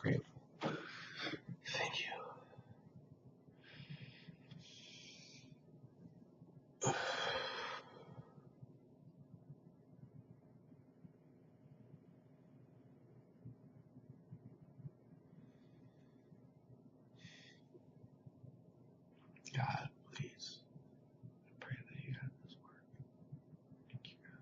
grateful. Thank you. God, please. I pray that you have this work. Thank you, God.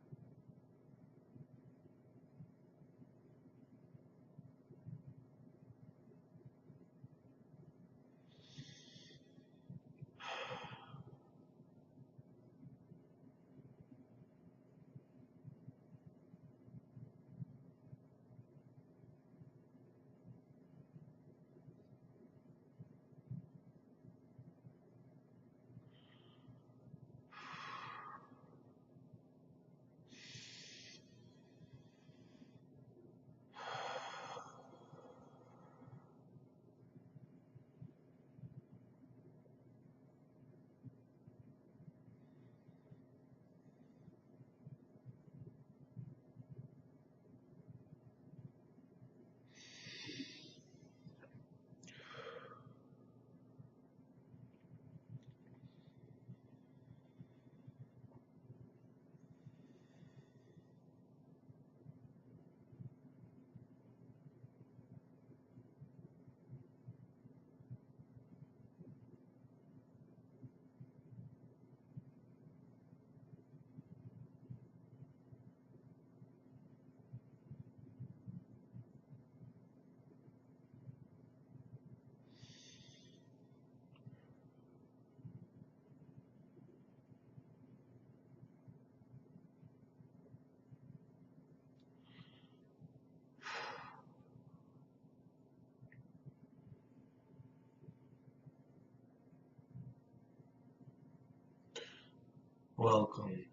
Welcome,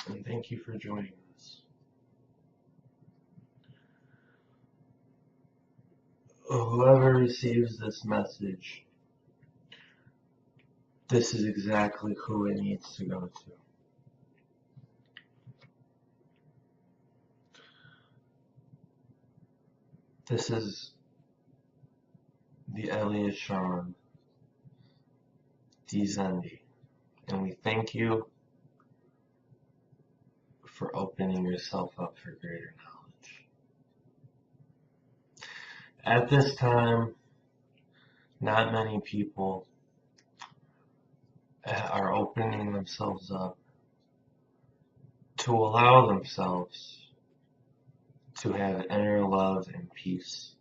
and thank you for joining us. Whoever receives this message, this is exactly who it needs to go to. This is the Eschelon Dizendi, and we thank you for opening yourself up for greater knowledge. At this time, not many people are opening themselves up to allow themselves to have inner love and peace.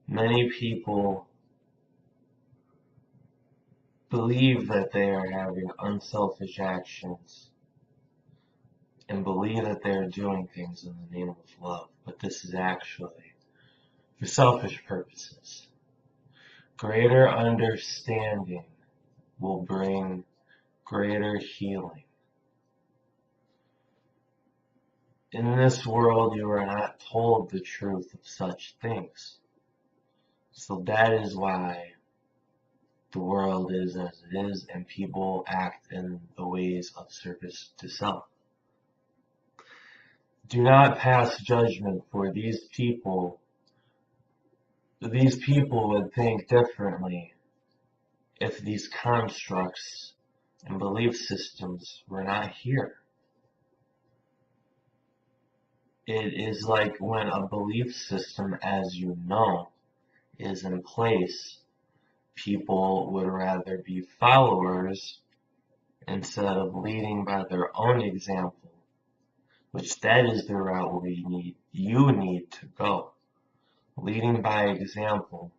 Many people believe that they are having unselfish actions and believe that they are doing things in the name of love, but this is actually for selfish purposes. Greater understanding will bring greater healing. In this world, you are not told the truth of such things. So that is why the world is as it is, and people act in the ways of service to self. Do not pass judgment, for these people would think differently if these constructs and belief systems were not here. It is like when a belief system, as you know, is in place, people would rather be followers instead of leading by their own example, which that is the route you need to go. Leading by example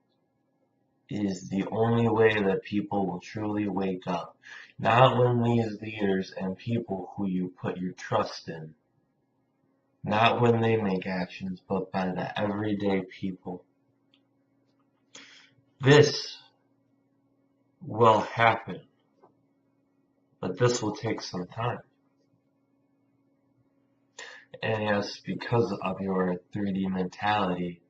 is the only way that people will truly wake up. Not when these leaders and people who you put your trust in, not when they make actions, but by the everyday people. This will happen, but this will take some time. And yes, because of your 3D mentality,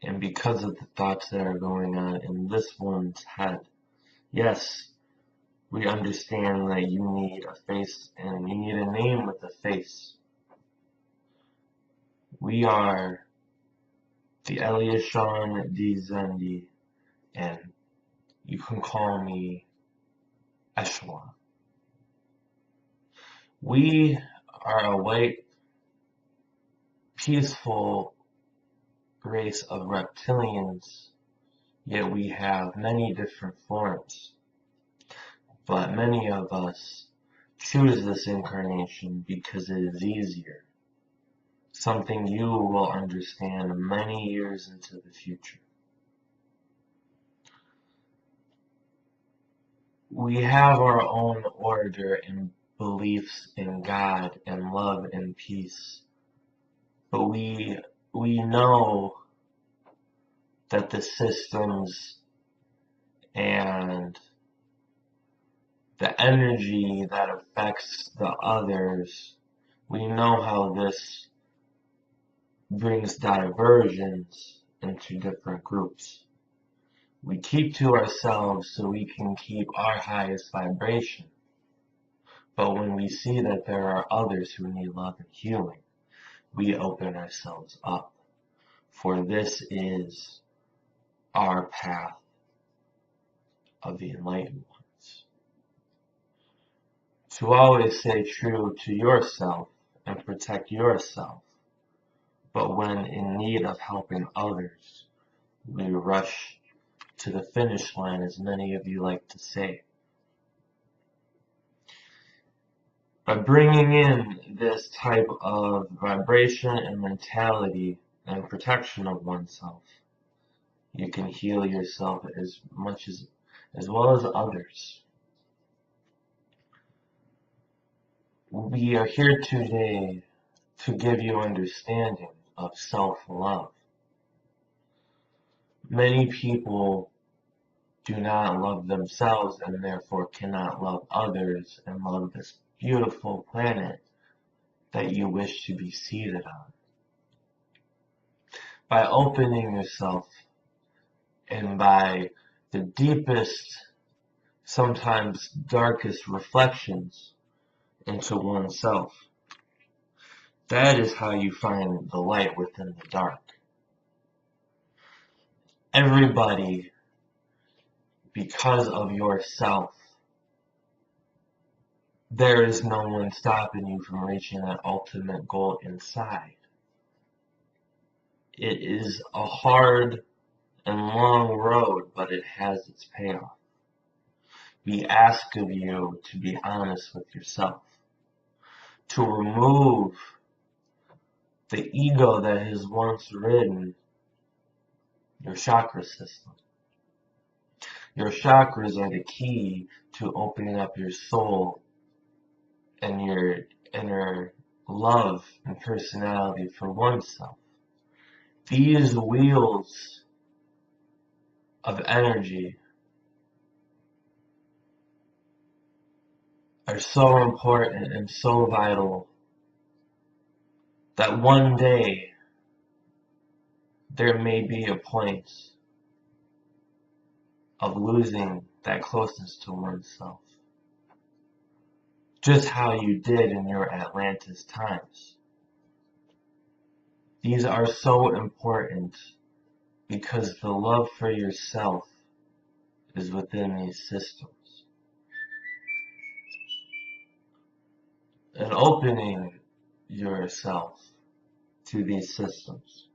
and because of the thoughts that are going on in this one's head, yes, we understand that you need a face and you need a name with a face. We are the Eschelon descendi, and you can call me Eschelon. We are a white, peaceful race of reptilians, yet we have many different forms. But many of us choose this incarnation because it is easier, something you will understand many years into the future. We have our own order and beliefs in God and love and peace, but we know that the systems and the energy that affects the others, we know how this brings diversions into different groups. We keep to ourselves so we can keep our highest vibration. But when we see that there are others who need love and healing, we open ourselves up. For this is our path of the enlightened ones. To always stay true to yourself and protect yourself. But when in need of helping others, we rush to the finish line, as many of you like to say. By bringing in this type of vibration and mentality and protection of oneself, you can heal yourself as well as others. We are here today to give you understanding of self-love. Many people do not love themselves and therefore cannot love others and love this beautiful planet that you wish to be seated on. By opening yourself and by the deepest, sometimes darkest reflections into oneself, that is how you find the light within the dark. Everybody, because of yourself, there is no one stopping you from reaching that ultimate goal inside. It is a hard and long road, but it has its payoff. We ask of you to be honest with yourself, to remove the ego that has once ridden your chakra system. Your chakras are the key to opening up your soul and your inner love and personality for oneself. These wheels of energy are so important and so vital that one day there may be a point of losing that closeness to oneself. Just how you did in your Atlantis times. These are so important because the love for yourself is within these systems. And opening yourself to these systems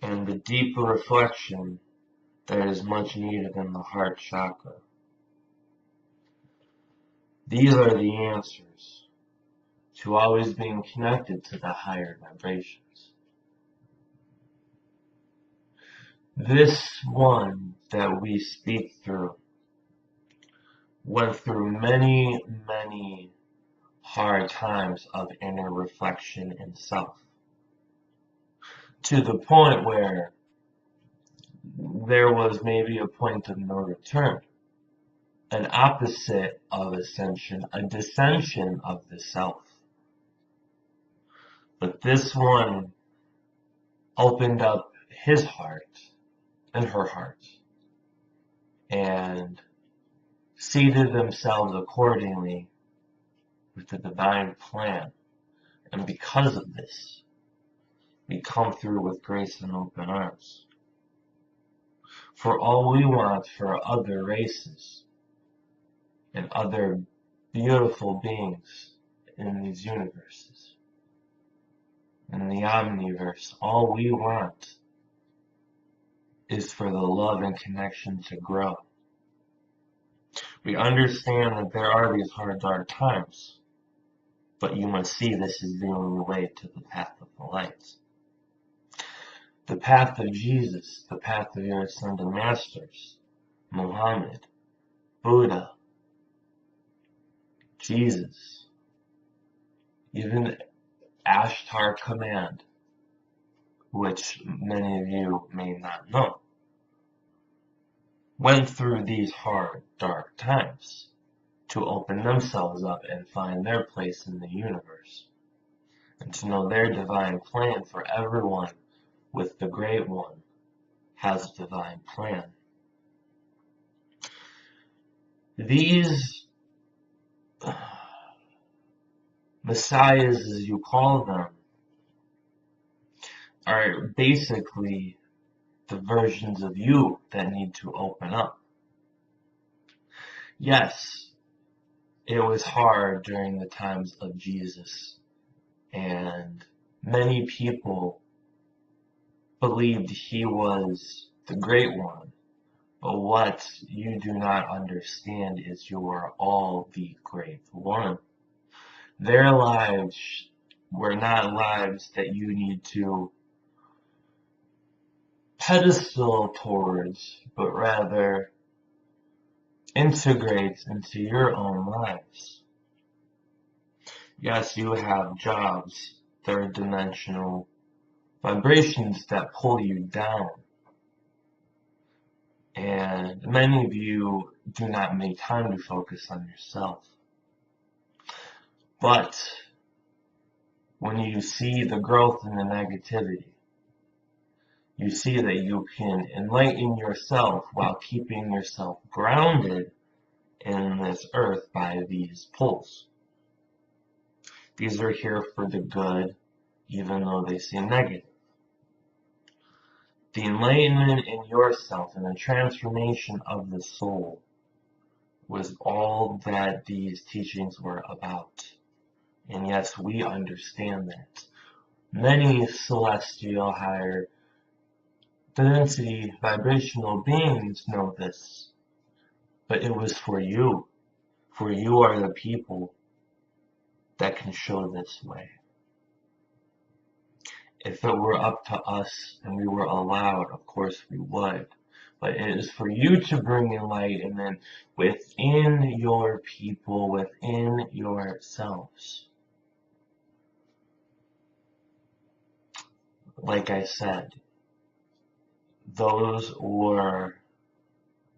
and the deeper reflection that is much needed in the heart chakra. These are the answers to always being connected to the higher vibrations. This one that we speak through went through many, many hard times of inner reflection and self, to the point where there was maybe a point of no return, an opposite of ascension, a descension of the self. But this one opened up his heart and her heart and seated themselves accordingly with the divine plan And because of this, we come through with grace and open arms. For all we want for other races and other beautiful beings in these universes, in the omniverse, all we want is for the love and connection to grow. We understand that there are these hard, dark times, but you must see this is the only way to the path of the light. The path of Jesus, the path of your ascended masters, Muhammad, Buddha, Jesus, even Ashtar Command, which many of you may not know, went through these hard, dark times to open themselves up and find their place in the universe, and to know their divine plan for everyone with the Great One has a divine plan. These messiahs, as you call them, are basically the versions of you that need to open up. Yes, it was hard during the times of Jesus, and many people believed he was the Great One. But what you do not understand is you are all the Great One. Their lives were not lives that you need to pedestal towards, but rather integrate into your own lives. Yes, you have jobs, third dimensional vibrations that pull you down. And many of you do not make time to focus on yourself. But when you see the growth in the negativity, you see that you can enlighten yourself while keeping yourself grounded in this earth by these pulls. These are here for the good, even though they seem negative. The enlightenment in yourself and the transformation of the soul was all that these teachings were about. And yes, we understand that. Many celestial, higher density, vibrational beings know this. But it was for you. For you are the people that can show this way. If it were up to us and we were allowed, of course we would. But it is for you to bring enlightenment within your people, within yourselves. Like I said, those were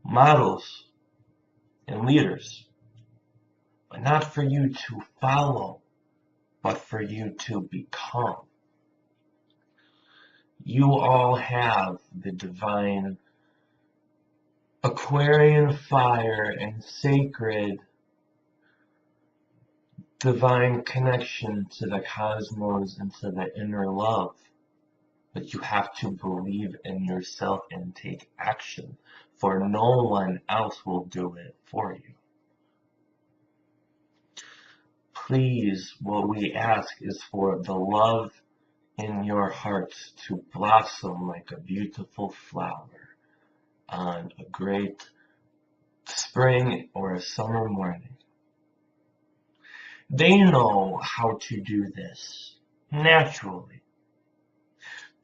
models and leaders, but not for you to follow, but for you to become. You all have the divine Aquarian fire and sacred divine connection to the cosmos and to the inner love. But you have to believe in yourself and take action, for no one else will do it for you. Please, what we ask is for the love in your hearts to blossom like a beautiful flower on a great spring or a summer morning. They know how to do this naturally.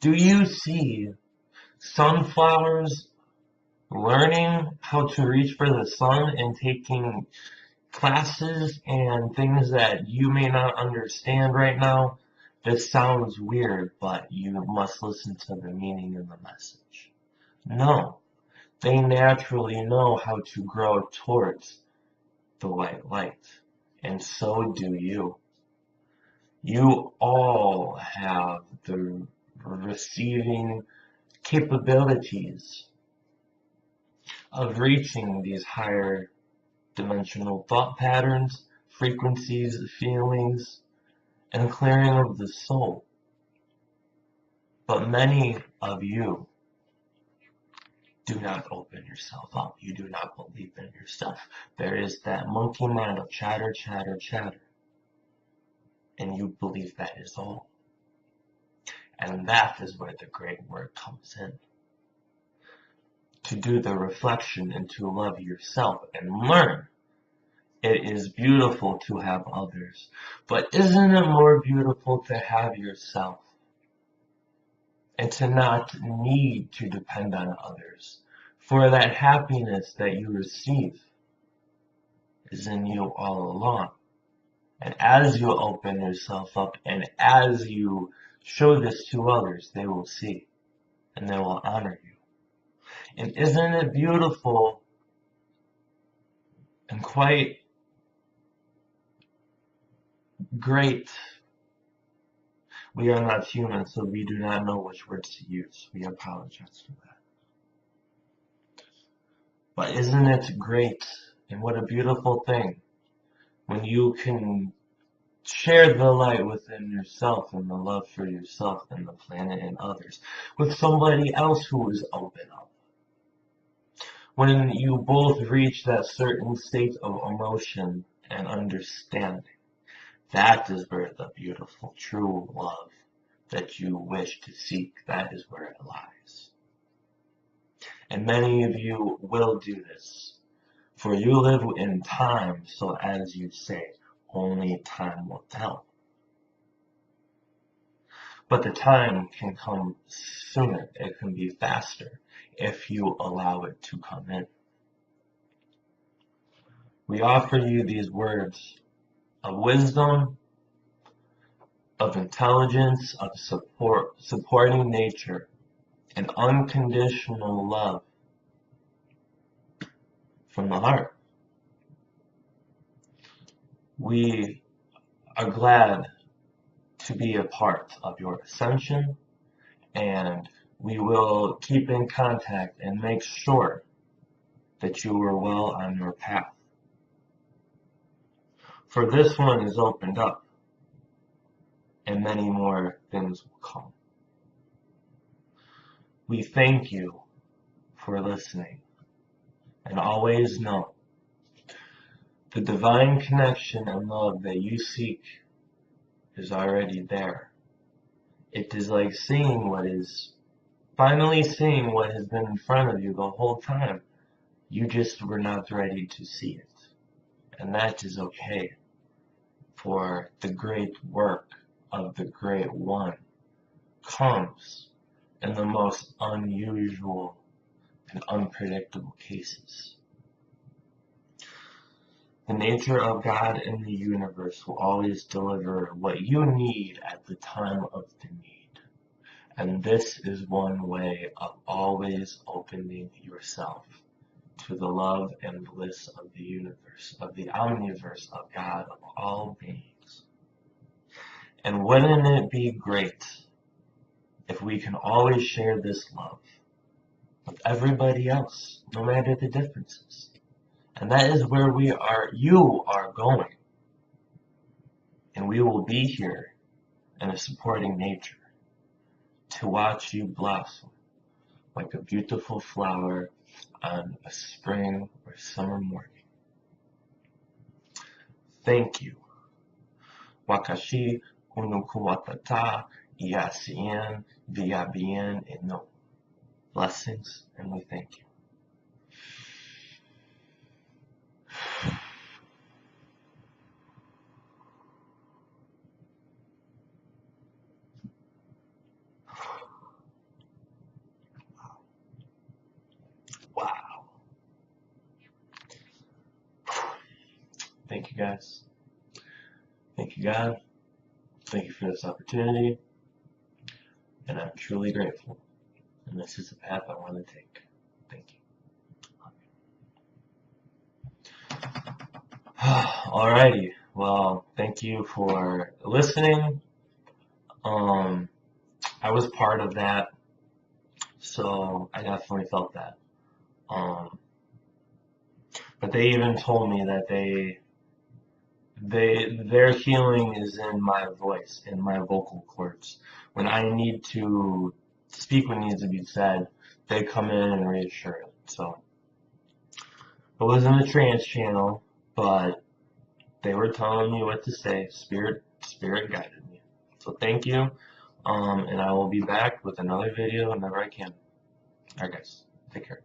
Do you see sunflowers learning how to reach for the sun and taking classes and things that you may not understand right now? This sounds weird, but you must listen to the meaning of the message. No, they naturally know how to grow towards the white light, and so do you. You all have the receiving capabilities of reaching these higher dimensional thought patterns, frequencies, feelings, and clearing of the soul. But many of you do not open yourself up. You do not believe in yourself. There is that monkey mind of chatter, chatter, chatter. And you believe that is all. And that is where the great work comes in. To do the reflection and to love yourself and learn. It is beautiful to have others, but isn't it more beautiful to have yourself? And to not need to depend on others, for that happiness that you receive is in you all along. And as you open yourself up and as you show this to others, they will see and they will honor you. And isn't it beautiful and quite great? We are not human, so we do not know which words to use. We apologize for that. But isn't it great and what a beautiful thing when you can share the light within yourself and the love for yourself and the planet and others with somebody else who is open up. When you both reach that certain state of emotion and understanding, that is where the beautiful, true love that you wish to seek, that is where it lies. And many of you will do this, for you live in time, so as you say, only time will tell. But the time can come sooner, it can be faster, if you allow it to come in. We offer you these words of wisdom, of intelligence, of supporting nature, and unconditional love from the heart. We are glad to be a part of your ascension, and we will keep in contact and make sure that you are well on your path. For this one is opened up, and many more things will come. We thank you for listening, and always know the divine connection and love that you seek is already there. It is like finally seeing what has been in front of you the whole time. You just were not ready to see it. And that is okay, for the great work of the Great One comes in the most unusual and unpredictable cases. The nature of God in the universe will always deliver what you need at the time of the need. And this is one way of always opening yourself to the love and bliss of the universe, of the omniverse of God, of all beings. And wouldn't it be great if we can always share this love with everybody else, no matter the differences? And that is where you are going. And we will be here in a supporting nature to watch you blossom like a beautiful flower on a spring or summer morning. Thank you. Wakashi unukuwatata iasien viabien eno. Blessings, and we thank you. Wow. Thank you, guys. Thank you, God. Thank you for this opportunity. And I'm truly grateful. And this is the path I want to take. Thank you. Alrighty. Well, thank you for listening. I was part of that, so I definitely felt that. But they even told me that their healing is in my voice, in my vocal cords. When I need to speak what needs to be said, they come in and reassure it. So it wasn't a trance channel, but they were telling me what to say. Spirit guided me. So thank you. And I will be back with another video whenever I can. Alright guys, take care.